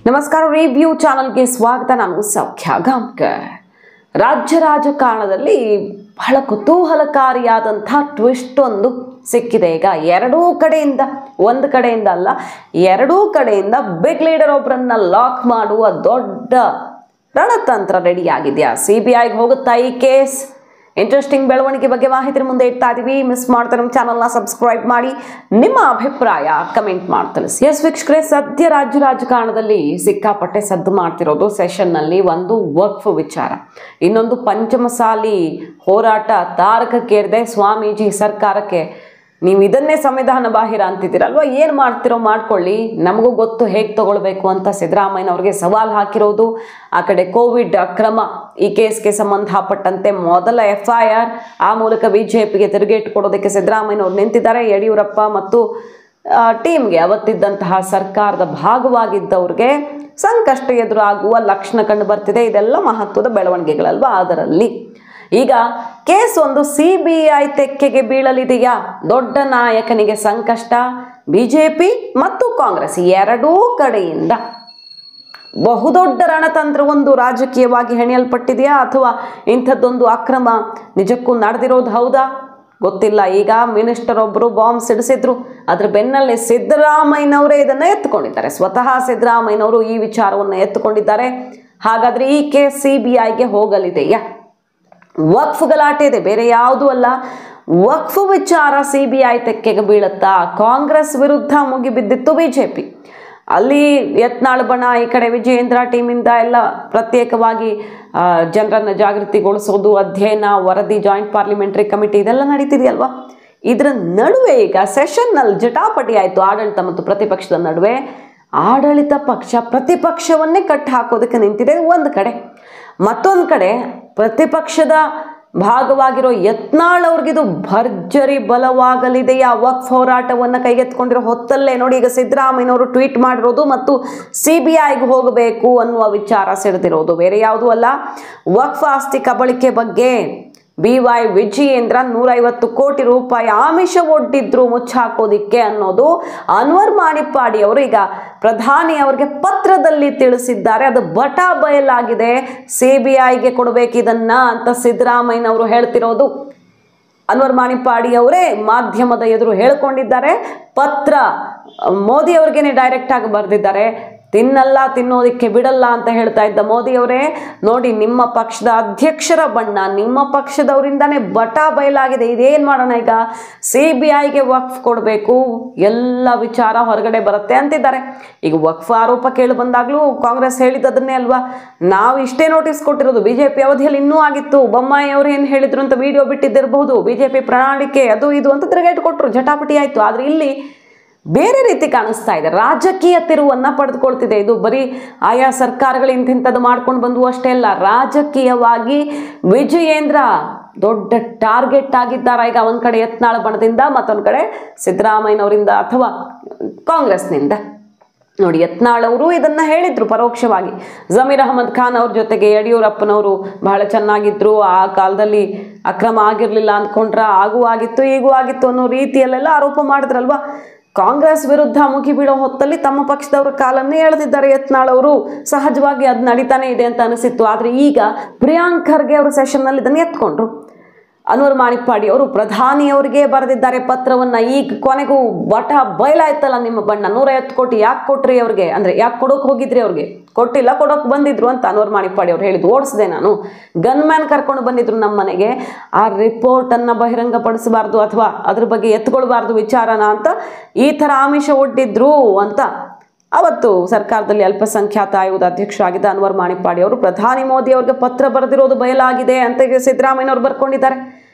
ನಮಸ್ಕಾರ, ರಿವ್ಯೂ ಚಾನಲ್ಗೆ ಸ್ವಾಗತ. ನಾನು ಸೌಖ್ಯ ಗಾಂವ್ಕರ್. ರಾಜ್ಯ ರಾಜಕಾರಣದಲ್ಲಿ ಬಹಳ ಕುತೂಹಲಕಾರಿಯಾದಂಥ ಟ್ವಿಸ್ಟ್ ಒಂದು ಸಿಕ್ಕಿದೆ. ಈಗ ಎರಡೂ ಕಡೆಯಿಂದ, ಒಂದು ಕಡೆಯಿಂದ ಅಲ್ಲ, ಎರಡೂ ಕಡೆಯಿಂದ ಬಿಗ್ ಲೀಡರ್ ಒಬ್ಬರನ್ನ ಲಾಕ್ ಮಾಡುವ ದೊಡ್ಡ ರಣತಂತ್ರ ರೆಡಿಯಾಗಿದೆಯಾ? CBIಗೆ ಹೋಗುತ್ತಾ ಈ ಕೇಸ್? ಇಂಟ್ರೆಸ್ಟಿಂಗ್ ಬೆಳವಣಿಗೆ ಬಗ್ಗೆ ಮಾಹಿತಿ ಮುಂದೆ ಇಡ್ತಾ ಇದೀವಿ. ಮಿಸ್ ಮಾಡ್ತಾರೆ ನಮ್ಮ ಚಾನಲ್ನ ಸಬ್ಸ್ಕ್ರೈಬ್ ಮಾಡಿ, ನಿಮ್ಮ ಅಭಿಪ್ರಾಯ ಕಮೆಂಟ್ ಮಾಡಿ ತಿಳಿಸಿ. ಎಸ್ ವೀಕ್ಷಕರೇ, ಸದ್ಯ ರಾಜ್ಯ ರಾಜಕಾರಣದಲ್ಲಿ ಸಿಕ್ಕಾಪಟ್ಟೆ ಸದ್ದು ಮಾಡ್ತಿರೋದು ಸೆಷನ್ನಲ್ಲಿ ಒಂದು ವಕ್ಫ್ ವಿಚಾರ, ಇನ್ನೊಂದು ಪಂಚಮಸಾಲಿ ಹೋರಾಟ ತಾರಕಕ್ಕೇರಿದೆ. ಸ್ವಾಮೀಜಿ ಸರ್ಕಾರಕ್ಕೆ ನೀವು ಇದನ್ನೇ ಸಂವಿಧಾನ ಬಾಹಿರ ಅಂತಿದ್ದೀರಲ್ವ, ಏನು ಮಾಡ್ತಿರೋ ಮಾಡ್ಕೊಳ್ಳಿ, ನಮಗೂ ಗೊತ್ತು ಹೇಗೆ ತಗೊಳ್ಬೇಕು ಅಂತ ಸಿದ್ದರಾಮಯ್ಯನವ್ರಿಗೆ ಸವಾಲು ಹಾಕಿರೋದು. ಆ ಕಡೆ ಕೋವಿಡ್ ಅಕ್ರಮ ಈ ಕೇಸ್ಗೆ ಸಂಬಂಧಪಟ್ಟಂತೆ ಮೊದಲ FIR, ಆ ಮೂಲಕ BJPಗೆ ತಿರುಗೇಟು ಕೊಡೋದಕ್ಕೆ ಸಿದ್ದರಾಮಯ್ಯನವ್ರು ನಿಂತಿದ್ದಾರೆ. ಯಡಿಯೂರಪ್ಪ ಮತ್ತು ಟೀಮ್ಗೆ ಅವತ್ತಿದ್ದಂತಹ ಸರ್ಕಾರದ ಭಾಗವಾಗಿದ್ದವ್ರಿಗೆ ಸಂಕಷ್ಟ ಎದುರಾಗುವ ಲಕ್ಷಣ ಕಂಡು ಬರ್ತಿದೆ. ಇದೆಲ್ಲ ಮಹತ್ವದ ಬೆಳವಣಿಗೆಗಳಲ್ವಾ. ಅದರಲ್ಲಿ ಈಗ ಕೇಸ್ ಒಂದು CBI ತೆಕ್ಕೆಗೆ ಬೀಳಲಿದೆಯಾ? ದೊಡ್ಡ ನಾಯಕನಿಗೆ ಸಂಕಷ್ಟ. BJP ಮತ್ತು ಕಾಂಗ್ರೆಸ್ ಎರಡೂ ಕಡೆಯಿಂದ ಬಹುದೊಡ್ಡ ರಣತಂತ್ರವೊಂದು ರಾಜಕೀಯವಾಗಿ ಹೆಣೆಯಲ್ಪಟ್ಟಿದೆಯಾ, ಅಥವಾ ಇಂಥದ್ದೊಂದು ಅಕ್ರಮ ನಿಜಕ್ಕೂ ನಡೆದಿರೋದು ಹೌದಾ? ಗೊತ್ತಿಲ್ಲ. ಈಗ ಮಿನಿಸ್ಟರ್ ಒಬ್ಬರು ಬಾಂಬ್ ಸಿಡಿಸಿದ್ರು, ಅದ್ರ ಬೆನ್ನಲ್ಲೇ ಸಿದ್ದರಾಮಯ್ಯನವರೇ ಇದನ್ನು ಎತ್ತುಕೊಂಡಿದ್ದಾರೆ. ಸ್ವತಃ ಸಿದ್ದರಾಮಯ್ಯನವರು ಈ ವಿಚಾರವನ್ನು ಎತ್ತುಕೊಂಡಿದ್ದಾರೆ. ಹಾಗಾದ್ರೆ ಈ ಕೇಸ್ CBIಗೆ ಹೋಗಲಿದೆಯಾ? ವಕ್ಫ್ ಗಲಾಟೆ ಇದೆ, ಬೇರೆ ಯಾವುದೂ ಅಲ್ಲ. ವಕ್ಫ್ ವಿಚಾರ CBI ತೆಕ್ಕೆಗೆ ಬೀಳುತ್ತಾ? ಕಾಂಗ್ರೆಸ್ ವಿರುದ್ಧ ಮುಗಿಬಿದ್ದಿತ್ತು BJP. ಅಲ್ಲಿ ಯತ್ನಾಳ್ ಬಣ, ಈ ಕಡೆ ವಿಜಯೇಂದ್ರ ಟೀಮಿಂದ ಎಲ್ಲ ಪ್ರತ್ಯೇಕವಾಗಿ ಜನರನ್ನು ಜಾಗೃತಿಗೊಳಿಸೋದು, ಅಧ್ಯಯನ, ವರದಿ, ಜಾಯಿಂಟ್ ಪಾರ್ಲಿಮೆಂಟರಿ ಕಮಿಟಿ ಇದೆಲ್ಲ ನಡೀತಿದೆಯಲ್ವಾ. ಇದರ ನಡುವೆ ಈಗ ಸೆಷನ್ನಲ್ಲಿ ಜಟಾಪಟಿ ಆಯಿತು ಆಡಳಿತ ಮತ್ತು ಪ್ರತಿಪಕ್ಷದ ನಡುವೆ. ಆಡಳಿತ ಪಕ್ಷ ಪ್ರತಿಪಕ್ಷವನ್ನೇ ಕಟ್ಟಿ ಹಾಕೋದಕ್ಕೆ ನಿಂತಿದೆ ಒಂದು ಕಡೆ. ಮತ್ತೊಂದು ಕಡೆ ಪ್ರತಿಪಕ್ಷದ ಭಾಗವಾಗಿರೋ ಯತ್ನಾಳ್ ಅವ್ರಿಗಿದು ಭರ್ಜರಿ ಬಲವಾಗಲಿದೆಯಾ? ವಕ್ಫ್ ಹೋರಾಟವನ್ನು ಕೈಗೆತ್ತಿಕೊಂಡಿರೋ ಹೊತ್ತಲ್ಲೇ ನೋಡಿ, ಈಗ ಸಿದ್ದರಾಮಯ್ಯನವರು ಟ್ವೀಟ್ ಮಾಡಿರೋದು ಮತ್ತು CBIಗೆ ಹೋಗಬೇಕು ಅನ್ನುವ ವಿಚಾರ ಸಿಡಿದಿರೋದು ಬೇರೆ ಯಾವುದೂ ಅಲ್ಲ. ವಕ್ಫ್ ಆಸ್ತಿ ಕಬಳಿಕೆ ಬಗ್ಗೆ BY ವಿಜಯೇಂದ್ರ 150 ಕೋಟಿ ರೂಪಾಯಿ ಆಮಿಷ ಒಡ್ಡಿದ್ರು ಮುಚ್ಚಾಕೋದಿಕ್ಕೆ ಅನ್ನೋದು ಅನ್ವರ್ ಮಾಣಿಪ್ಪಾಡಿ ಅವರು ಈಗ ಪ್ರಧಾನಿ ಅವರಿಗೆ ಪತ್ರದಲ್ಲಿ ತಿಳಿಸಿದ್ದಾರೆ. ಅದು ಬಟಾ ಬಯಲಾಗಿದೆ. CBIಗೆ ಕೊಡಬೇಕು ಇದನ್ನ ಅಂತ ಸಿದ್ದರಾಮಯ್ಯನವರು ಹೇಳ್ತಿರೋದು ಅನ್ವರ್ ಮಾಣಿಪ್ಪಾಡಿ ಅವರೇ ಮಾಧ್ಯಮದ ಎದುರು ಹೇಳ್ಕೊಂಡಿದ್ದಾರೆ. ಪತ್ರ ಮೋದಿ ಅವ್ರಿಗೇನೆ ಡೈರೆಕ್ಟ್ ಆಗಿ ಬರೆದಿದ್ದಾರೆ. ತಿನ್ನಲ್ಲ, ತಿನ್ನೋದಿಕ್ಕೆ ಬಿಡಲ್ಲ ಅಂತ ಹೇಳ್ತಾ ಇದ್ದ ಮೋದಿ ಅವರೇ, ನೋಡಿ ನಿಮ್ಮ ಪಕ್ಷದ ಅಧ್ಯಕ್ಷರ ಬಣ್ಣ, ನಿಮ್ಮ ಪಕ್ಷದವರಿಂದಾನೇ ಬಟಾ ಬಯಲಾಗಿದೆ. ಇದೇನು ಮಾಡೋಣ ಈಗ? CBIಗೆ ವಕ್ಫ್ ಕೊಡಬೇಕು, ಎಲ್ಲ ವಿಚಾರ ಹೊರಗಡೆ ಬರುತ್ತೆ ಅಂತಿದ್ದಾರೆ. ಈಗ ವಕ್ಫ್ ಆರೋಪ ಕೇಳಿ ಬಂದಾಗಲೂ ಕಾಂಗ್ರೆಸ್ ಹೇಳಿದ್ದನ್ನೇ ಅಲ್ವಾ, ನಾವು ಇಷ್ಟೇ ನೋಟಿಸ್ ಕೊಟ್ಟಿರೋದು, BJP ಅವಧಿಯಲ್ಲಿ ಇನ್ನೂ ಆಗಿತ್ತು. ಬೊಮ್ಮಾಯಿ ಅವರು ಏನು ಹೇಳಿದ್ರು ಅಂತ ವಿಡಿಯೋ ಬಿಟ್ಟಿದ್ದಿರಬಹುದು. BJP ಪ್ರಣಾಳಿಕೆ ಅದು ಇದು ಅಂತ ತಿರುಗೇಟು ಕೊಟ್ಟರು, ಜಟಾಪಟಿ ಆಯಿತು. ಆದರೆ ಇಲ್ಲಿ ಬೇರೆ ರೀತಿ ಕಾಣಿಸ್ತಾ ಇದೆ. ರಾಜಕೀಯ ತಿರುವನ್ನು ಪಡೆದುಕೊಳ್ತಿದೆ. ಇದು ಬರೀ ಆಯಾ ಸರ್ಕಾರಗಳು ಇಂಥದ್ದು ಮಾಡ್ಕೊಂಡು ಬಂದು ಅಷ್ಟೇ ಅಲ್ಲ, ರಾಜಕೀಯವಾಗಿ ವಿಜಯೇಂದ್ರ ದೊಡ್ಡ ಟಾರ್ಗೆಟ್ ಆಗಿದ್ದಾರೆ. ಈಗ ಒಂದು ಕಡೆ ಯತ್ನಾಳ್ ಬಣದಿಂದ, ಮತ್ತೊಂದು ಕಡೆ ಸಿದ್ದರಾಮಯ್ಯನವರಿಂದ ಅಥವಾ ಕಾಂಗ್ರೆಸ್ನಿಂದ. ನೋಡಿ, ಯತ್ನಾಳ್ ಅವರು ಇದನ್ನ ಹೇಳಿದ್ರು ಪರೋಕ್ಷವಾಗಿ. ಜಮೀರ್ ಅಹಮದ್ ಖಾನ್ ಅವ್ರ ಜೊತೆಗೆ ಯಡಿಯೂರಪ್ಪನವರು ಬಹಳ ಚೆನ್ನಾಗಿದ್ರು, ಆ ಕಾಲದಲ್ಲಿ ಅಕ್ರಮ ಆಗಿರಲಿಲ್ಲ ಅಂದ್ಕೊಂಡ್ರ, ಆಗೂ ಆಗಿತ್ತು ಈಗೂ ಆಗಿತ್ತು ಅನ್ನೋ ರೀತಿಯಲ್ಲೆಲ್ಲ ಆರೋಪ ಮಾಡಿದ್ರಲ್ವಾ. ಕಾಂಗ್ರೆಸ್ ವಿರುದ್ಧ ಮುಗಿಬೀಳೋ ಹೊತ್ತಲ್ಲಿ ತಮ್ಮ ಪಕ್ಷದವರ ಕಾಲನ್ನೇ ಎಳೆದಿದ್ದಾರೆ ಯತ್ನಾಳ್ ಅವರು. ಸಹಜವಾಗಿ ಅದು ನಡೀತಾನೆ ಇದೆ ಅಂತ ಅನಿಸಿತ್ತು. ಆದರೆ ಈಗ ಪ್ರಿಯಾಂಕ್ ಖರ್ಗೆ ಅವರು ಸೆಷನ್ನಲ್ಲಿ ಇದನ್ನು ಎತ್ಕೊಂಡ್ರು. ಅನ್ವರ್ ಮಾಣಿಪ್ಪಾಡಿ ಅವರು ಪ್ರಧಾನಿಯವರಿಗೆ ಬರೆದಿದ್ದಾರೆ ಪತ್ರವನ್ನು. ಈಗ ಕೊನೆಗೂ ಬಟ ಬಯಲಾಯ್ತಲ್ಲ ನಿಮ್ಮ ಬಣ್ಣ. 150 ಕೋಟಿ ಯಾಕೆ ಕೊಟ್ರಿ ಅವ್ರಿಗೆ? ಅಂದರೆ ಯಾಕೆ ಕೊಡೋಕೆ ಹೋಗಿದ್ರಿ ಅವ್ರಿಗೆ? ಕೊಟ್ಟಿಲ್ಲ, ಕೊಡೋಕೆ ಬಂದಿದ್ರು ಅಂತ ಅನ್ವರ್ ಮಾಣಿಪ್ಪಾಡಿ ಅವ್ರು ಹೇಳಿದ್ದು. ಓಡಿಸಿದೆ ನಾನು, ಗನ್ಮ್ಯಾನ್ ಕರ್ಕೊಂಡು ಬಂದಿದ್ರು ನಮ್ಮ ಮನೆಗೆ, ಆ ರಿಪೋರ್ಟನ್ನು ಬಹಿರಂಗಪಡಿಸಬಾರ್ದು ಅಥವಾ ಅದ್ರ ಬಗ್ಗೆ ಎತ್ಕೊಳ್ಬಾರ್ದು ವಿಚಾರನ ಅಂತ ಈ ಥರ ಆಮಿಷ ಒಡ್ಡಿದ್ರು ಅಂತ ಅವತ್ತು ಸರ್ಕಾರದಲ್ಲಿ ಅಲ್ಪಸಂಖ್ಯಾತ ಆಯೋಗದ ಅಧ್ಯಕ್ಷರಾಗಿದ್ದ ಅನ್ವರ್ ಮಾಣಿಪ್ಪಾಡಿ ಅವರು ಪ್ರಧಾನಿ ಮೋದಿ ಅವ್ರಿಗೆ ಪತ್ರ ಬರೆದಿರೋದು ಬಯಲಾಗಿದೆ ಅಂತ ಸಿದ್ದರಾಮಯ್ಯನವರು ಬರ್ಕೊಂಡಿದ್ದಾರೆ.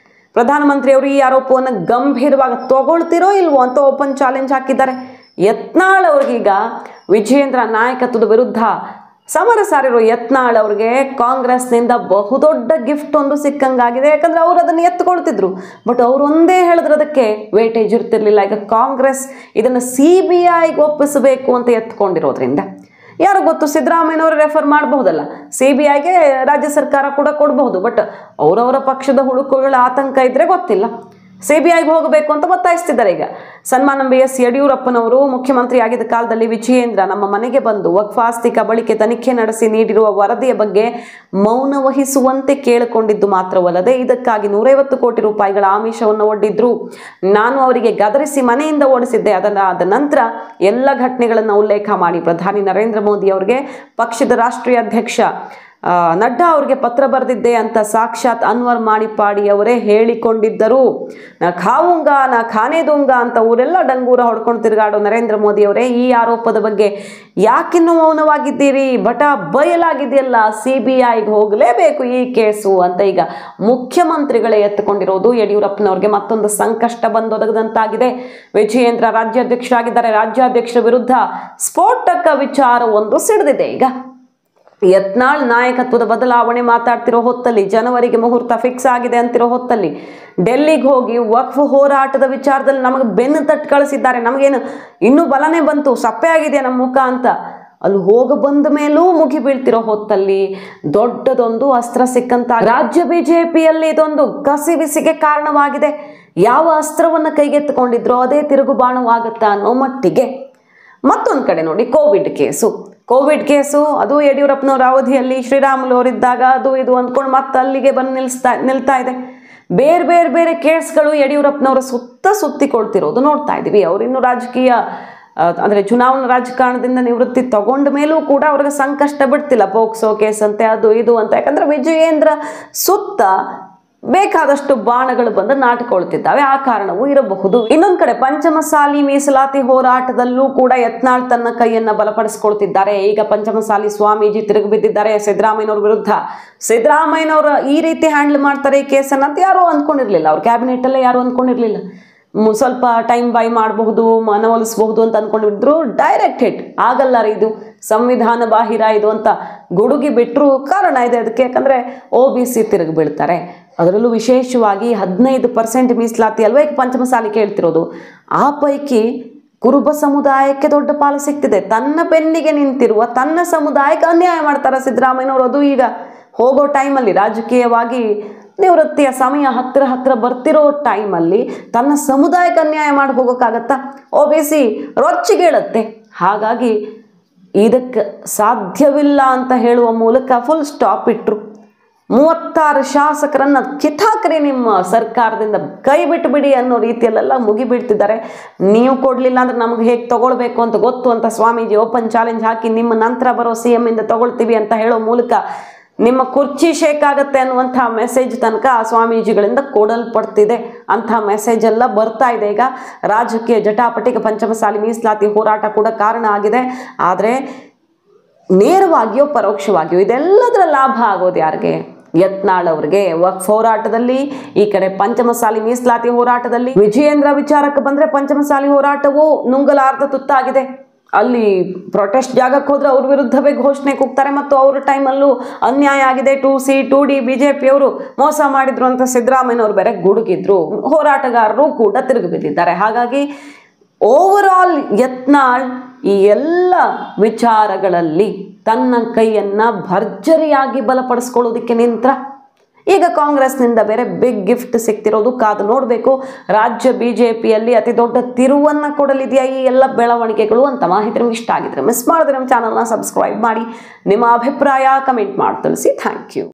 ಪ್ರಧಾನಮಂತ್ರಿಯವರು ಈ ಆರೋಪವನ್ನು ಗಂಭೀರವಾಗಿ ತಗೊಳ್ತಿರೋ ಇಲ್ವೋ ಅಂತ ಓಪನ್ ಚಾಲೆಂಜ್ ಹಾಕಿದ್ದಾರೆ. ಯತ್ನಾಳ್ ಅವ್ರಿಗೀಗ ವಿಜಯೇಂದ್ರ ನಾಯಕತ್ವದ ವಿರುದ್ಧ ಸಮರ ಸಾರಿರೋ ಯತ್ನಾಳ್ ಅವ್ರಿಗೆ ಕಾಂಗ್ರೆಸ್ನಿಂದ ಬಹುದೊಡ್ಡ ಗಿಫ್ಟ್ ಒಂದು ಸಿಕ್ಕಂಗಾಗಿದೆ. ಯಾಕಂದ್ರೆ ಅವರು ಅದನ್ನು ಎತ್ಕೊಳ್ತಿದ್ರು, ಬಟ್ ಅವ್ರು ಒಂದೇ ಹೇಳಿದ್ರೆ ಅದಕ್ಕೆ ವೇಟೇಜ್ ಇರ್ತಿರ್ಲಿಲ್ಲ. ಈಗ ಕಾಂಗ್ರೆಸ್ ಇದನ್ನು CBIಗೆ ಒಪ್ಪಿಸಬೇಕು ಅಂತ ಎತ್ಕೊಂಡಿರೋದ್ರಿಂದ ಯಾರು ಗೊತ್ತು, ಸಿದ್ದರಾಮಯ್ಯನವರು ರೆಫರ್ ಮಾಡಬಹುದಲ್ಲ, CBIಗೆ ರಾಜ್ಯ ಸರ್ಕಾರ ಕೂಡ ಕೊಡಬಹುದು. ಬಟ್ ಅವರವರ ಪಕ್ಷದ ಹುಳುಕುಗಳ ಆತಂಕ ಇದ್ರೆ ಗೊತ್ತಿಲ್ಲ. ಸಿಬಿಐಗೆ ಹೋಗಬೇಕು ಅಂತ ಒತ್ತಾಯಿಸ್ತಿದ್ದಾರೆ. ಈಗ ಸನ್ಮಾನ BS ಯಡಿಯೂರಪ್ಪನವರು ಮುಖ್ಯಮಂತ್ರಿ ಆಗಿದ್ದ ಕಾಲದಲ್ಲಿ ವಿಜಯೇಂದ್ರ ನಮ್ಮ ಮನೆಗೆ ಬಂದು ವಕ್ಫ್ ಆಸ್ತಿ ಕಬಳಿಕೆ ತನಿಖೆ ನಡೆಸಿ ನೀಡಿರುವ ವರದಿಯ ಬಗ್ಗೆ ಮೌನ ವಹಿಸುವಂತೆ ಕೇಳಿಕೊಂಡಿದ್ದು ಮಾತ್ರವಲ್ಲದೆ ಇದಕ್ಕಾಗಿ 150 ಕೋಟಿ ರೂಪಾಯಿಗಳ ಆಮಿಷವನ್ನು ಒಡ್ಡಿದ್ರು. ನಾನು ಅವರಿಗೆ ಗದರಿಸಿ ಮನೆಯಿಂದ ಓಡಿಸಿದ್ದೆ. ಅದಾದ ನಂತರ ಎಲ್ಲ ಘಟನೆಗಳನ್ನು ಉಲ್ಲೇಖ ಮಾಡಿ ಪ್ರಧಾನಿ ನರೇಂದ್ರ ಮೋದಿ ಅವರಿಗೆ ಪಕ್ಷದ ರಾಷ್ಟ್ರೀಯ ಅಧ್ಯಕ್ಷ ನಡ್ಡಾ ಅವರಿಗೆ ಪತ್ರ ಬರೆದಿದ್ದೆ ಅಂತ ಸಾಕ್ಷಾತ್ ಅನ್ವರ್ ಮಾಣಿಪ್ಪಾಡಿ ಅವರೇ ಹೇಳಿಕೊಂಡಿದ್ದರು. ನಾ ಖಾವುಂಗಾ ನಾ ಖಾನೆ ದೂಂಗಾ ಅಂತ ಅವರೆಲ್ಲ ಡಂಗೂರ ಹೊಡ್ಕೊಂಡು ತಿರುಗಾಡೋ ನರೇಂದ್ರ ಮೋದಿ ಅವರೇ, ಈ ಆರೋಪದ ಬಗ್ಗೆ ಯಾಕಿನ್ನೂ ಮೌನವಾಗಿದ್ದೀರಿ? ಬಟ ಬಯಲಾಗಿದೆಯಲ್ಲ, CBIಗೆ ಹೋಗಲೇಬೇಕು ಈ ಕೇಸು ಅಂತ ಈಗ ಮುಖ್ಯಮಂತ್ರಿಗಳೇ ಎತ್ತುಕೊಂಡಿರೋದು. ಯಡಿಯೂರಪ್ಪನವ್ರಿಗೆ ಮತ್ತೊಂದು ಸಂಕಷ್ಟ ಬಂದೊದಗದಂತಾಗಿದೆ. ವಿಜಯೇಂದ್ರ ರಾಜ್ಯಾಧ್ಯಕ್ಷರಾಗಿದ್ದಾರೆ. ರಾಜ್ಯಾಧ್ಯಕ್ಷರ ವಿರುದ್ಧ ಸ್ಫೋಟಕ ವಿಚಾರವೊಂದು ಸಿಡಿದಿದೆ. ಈಗ ಯತ್ನಾಳ್ ನಾಯಕತ್ವದ ಬದಲಾವಣೆ ಮಾತಾಡ್ತಿರೋ ಹೊತ್ತಲ್ಲಿ, ಜನವರಿಗೆ ಮುಹೂರ್ತ ಫಿಕ್ಸ್ ಆಗಿದೆ ಅಂತಿರೋ ಹೊತ್ತಲ್ಲಿ ಡೆಲ್ಲಿಗೆ ಹೋಗಿ ವಕ್ಫ್ ಹೋರಾಟದ ವಿಚಾರದಲ್ಲಿ ನಮಗೆ ಬೆನ್ನು ತಟ್ಟು ಕಳಿಸಿದ್ದಾರೆ. ನಮಗೇನು ಇನ್ನೂ ಬಲನೇ ಬಂತು, ಸಪ್ಪೆ ಆಗಿದೆ ನಮ್ಮ ಮುಖ ಅಂತ ಅಲ್ಲಿ ಹೋಗ ಬಂದ ಮೇಲೂ ಮುಗಿ ಬೀಳ್ತಿರೋ ಹೊತ್ತಲ್ಲಿ ದೊಡ್ಡದೊಂದು ಅಸ್ತ್ರ ಸಿಕ್ಕಂತ ರಾಜ್ಯ ಬಿಜೆಪಿಯಲ್ಲಿ ಇದೊಂದು ಕಸಿವಿಸಿಗೆ ಕಾರಣವಾಗಿದೆ. ಯಾವ ಅಸ್ತ್ರವನ್ನು ಕೈಗೆತ್ತಿಕೊಂಡಿದ್ರೋ ಅದೇ ತಿರುಗುಬಾಣವಾಗುತ್ತಾ ಅನ್ನೋ ಮಟ್ಟಿಗೆ. ಮತ್ತೊಂದು ಕಡೆ ನೋಡಿ, ಕೋವಿಡ್ ಕೇಸು ಅದು ಯಡಿಯೂರಪ್ಪನವರ ಅವಧಿಯಲ್ಲಿ ಶ್ರೀರಾಮುಲು ಅವರಿದ್ದಾಗ ಅದು ಇದು ಅಂದ್ಕೊಂಡು ಮತ್ತೆ ಅಲ್ಲಿಗೆ ಬಂದು ನಿಲ್ತಾ ಇದೆ. ಬೇರೆ ಕೇಸ್ಗಳು ಯಡಿಯೂರಪ್ಪನವರ ಸುತ್ತಿಕೊಳ್ತಿರೋದು ನೋಡ್ತಾ ಇದ್ದೀವಿ. ಅವರಿನ್ನು ರಾಜಕೀಯ ಅಂದರೆ ಚುನಾವಣಾ ರಾಜಕಾರಣದಿಂದ ನಿವೃತ್ತಿ ತಗೊಂಡ ಮೇಲೂ ಕೂಡ ಅವ್ರಿಗೆ ಸಂಕಷ್ಟ ಬಿಡ್ತಿಲ್ಲ. ಪೋಕ್ಸೋ ಕೇಸ್ ಅಂತೆ ಅದು ಇದು ಅಂತ. ಯಾಕಂದ್ರೆ ವಿಜಯೇಂದ್ರ ಸುತ್ತ ಬೇಕಾದಷ್ಟು ಬಾಣಗಳು ಬಂದು ನಾಟಿಕೊಳ್ತಿದ್ದಾವೆ. ಆ ಕಾರಣವೂ ಇರಬಹುದು. ಇನ್ನೊಂದು ಕಡೆ ಪಂಚಮಸಾಲಿ ಮೀಸಲಾತಿ ಹೋರಾಟದಲ್ಲೂ ಕೂಡ ಯತ್ನಾಳ್ ತನ್ನ ಕೈಯನ್ನ ಬಲಪಡಿಸಿಕೊಳ್ತಿದ್ದಾರೆ. ಈಗ ಪಂಚಮಸಾಲಿ ಸ್ವಾಮೀಜಿ ತಿರುಗಿ ಬಿದ್ದಿದ್ದಾರೆ ಸಿದ್ದರಾಮಯ್ಯನವ್ರ ವಿರುದ್ಧ. ಸಿದ್ದರಾಮಯ್ಯನವ್ರ ಈ ರೀತಿ ಹ್ಯಾಂಡಲ್ ಮಾಡ್ತಾರೆ ಈ ಕೇಸನ್ನು ಅಂತ ಯಾರೂ ಅಂದ್ಕೊಂಡಿರ್ಲಿಲ್ಲ. ಅವ್ರ ಕ್ಯಾಬಿನೆಟ್ ಅಲ್ಲೇ ಯಾರು ಅಂದ್ಕೊಂಡಿರ್ಲಿಲ್ಲ. ಸ್ವಲ್ಪ ಟೈಮ್ ಬೈ ಮಾಡಬಹುದು, ಮನವೊಲಿಸಬಹುದು ಅಂತ ಅಂದ್ಕೊಂಡಿದ್ರು. ಡೈರೆಕ್ಟ್ ಹಿಟ್ ಆಗಲ್ಲ ರೀ, ಇದು ಸಂವಿಧಾನ ಬಾಹಿರ ಇದು ಅಂತ ಗುಡುಗಿ ಬಿಟ್ಟರು. ಕಾರಣ ಇದೆ ಅದಕ್ಕೆ. ಯಾಕಂದ್ರೆ OBC ತಿರುಗಿ ಬೀಳ್ತಾರೆ. ಅದರಲ್ಲೂ ವಿಶೇಷವಾಗಿ 15% ಮೀಸಲಾತಿ ಅಲ್ವಾ ಈಗ ಪಂಚಮಸಾಲಿ ಕೇಳ್ತಿರೋದು. ಆ ಪೈಕಿ ಕುರುಬ ಸಮುದಾಯಕ್ಕೆ ದೊಡ್ಡ ಪಾಲು ಸಿಗ್ತಿದೆ. ತನ್ನ ಬೆನ್ನಿಗೆ ನಿಂತಿರುವ ತನ್ನ ಸಮುದಾಯಕ್ಕೆ ಅನ್ಯಾಯ ಮಾಡ್ತಾರೆ ಸಿದ್ದರಾಮಯ್ಯನವರು. ಅದು ಈಗ ಹೋಗೋ ಟೈಮಲ್ಲಿ ರಾಜಕೀಯವಾಗಿ ನಿವೃತ್ತಿಯ ಸಮಯ ಹತ್ರ ಬರ್ತಿರೋ ಟೈಮಲ್ಲಿ ತನ್ನ ಸಮುದಾಯಕ್ಕೆ ಅನ್ಯಾಯ ಮಾಡಿ ಹೋಗೋಕ್ಕಾಗತ್ತಾ? OBC ರೊಚ್ಚಿಗೇಳುತ್ತೆ. ಹಾಗಾಗಿ ಇದಕ್ಕೆ ಸಾಧ್ಯವಿಲ್ಲ ಅಂತ ಹೇಳುವ ಮೂಲಕ ಫುಲ್ ಸ್ಟಾಪ್ ಇಟ್ಟರು. 36 ಶಾಸಕರನ್ನ ಕಿತ್ತಾಕ್ರಿ ನಿಮ್ಮ ಸರ್ಕಾರದಿಂದ, ಕೈ ಬಿಟ್ಟು ಬಿಡಿ ಅನ್ನೋ ರೀತಿಯಲ್ಲೆಲ್ಲ ಮುಗಿಬಿಡ್ತಿದ್ದಾರೆ. ನೀವು ಕೊಡಲಿಲ್ಲ ಅಂದ್ರೆ ನಮಗೆ ಹೇಗೆ ತಗೊಳ್ಬೇಕು ಅಂತ ಗೊತ್ತು ಅಂತ ಸ್ವಾಮೀಜಿ ಓಪನ್ ಚಾಲೆಂಜ್ ಹಾಕಿ ನಿಮ್ಮ ನಂತರ ಬರೋ CM ಇಂದ ತಗೊಳ್ತೀವಿ ಅಂತ ಹೇಳೋ ಮೂಲಕ ನಿಮ್ಮ ಕುರ್ಚಿ ಶೇಕ್ ಆಗುತ್ತೆ ಅನ್ನುವಂಥ ಮೆಸೇಜ್ ತನಕ ಆ ಸ್ವಾಮೀಜಿಗಳಿಂದ ಕೊಡಲ್ಪಡ್ತಿದೆ. ಅಂಥ ಮೆಸೇಜ್ ಎಲ್ಲ ಬರ್ತಾ ಇದೆ. ಈಗ ರಾಜಕೀಯ ಜಟಾಪಟಿಗೆ ಪಂಚಮಸಾಲಿ ಮೀಸಲಾತಿ ಹೋರಾಟ ಕೂಡ ಕಾರಣ ಆಗಿದೆ. ಆದರೆ ನೇರವಾಗಿಯೋ ಪರೋಕ್ಷವಾಗಿಯೋ ಇದೆಲ್ಲದರ ಲಾಭ ಆಗೋದು ಯಾರಿಗೆ? ಯತ್ನಾಳ್ ಅವರಿಗೆ. ವಕ್ಫ್ ಹೋರಾಟದಲ್ಲಿ, ಈ ಕಡೆ ಪಂಚಮಸಾಲಿ ಮೀಸಲಾತಿ ಹೋರಾಟದಲ್ಲಿ. ವಿಜಯೇಂದ್ರ ವಿಚಾರಕ್ಕೆ ಬಂದರೆ ಪಂಚಮಸಾಲಿ ಹೋರಾಟವು ನುಂಗಲಾರ್ದ ತುತ್ತಾಗಿದೆ. ಅಲ್ಲಿ ಪ್ರೊಟೆಸ್ಟ್ ಜಾಗಕ್ಕೆ ಹೋದ್ರೆ ಅವ್ರ ವಿರುದ್ಧವೇ ಘೋಷಣೆ ಕೂಗ್ತಾರೆ. ಮತ್ತು ಅವ್ರ ಟೈಮಲ್ಲೂ ಅನ್ಯಾಯ ಆಗಿದೆ, 2C 2D BJಪಿಯವರು ಮೋಸ ಮಾಡಿದ್ರು ಅಂತ ಸಿದ್ದರಾಮಯ್ಯನವ್ರು ಬೇರೆ ಗುಡುಗಿದ್ರು. ಹೋರಾಟಗಾರರು ಕೂಡ ತಿರುಗಿ ಬಿದ್ದಿದ್ದಾರೆ. ಹಾಗಾಗಿ ಓವರ್ ಆಲ್ ಯತ್ನಾಳ್ ಈ ಎಲ್ಲ ವಿಚಾರಗಳಲ್ಲಿ ತನ್ನ ಕೈಯನ್ನ ಭರ್ಜರಿಯಾಗಿ ಬಲಪಡಿಸ್ಕೊಳ್ಳೋದಕ್ಕೆ ನಿಂತ್ರ. ಈಗ ಕಾಂಗ್ರೆಸ್ನಿಂದ ಬೇರೆ ಬಿಗ್ ಗಿಫ್ಟ್ ಸಿಗ್ತಿರೋದು ಕಾದು ನೋಡಬೇಕು. ರಾಜ್ಯ ಬಿಜೆಪಿಯಲ್ಲಿ ಅತಿ ದೊಡ್ಡ ತಿರುವನ್ನ ಕೊಡಲಿದೆಯಾ ಈ ಎಲ್ಲ ಬೆಳವಣಿಗೆಗಳು ಅಂತ. ಮಾಹಿತಿ ನಿಮ್ಗೆ ಇಷ್ಟ ಆಗಿದ್ರೆ ಮಿಸ್ ಮಾಡಿದ್ರೆ ನಮ್ಮ ಚಾನಲ್ನ ಸಬ್ಸ್ಕ್ರೈಬ್ ಮಾಡಿ. ನಿಮ್ಮ ಅಭಿಪ್ರಾಯ ಕಮೆಂಟ್ ಮಾಡಿ ತಿಳಿಸಿ. Thank you.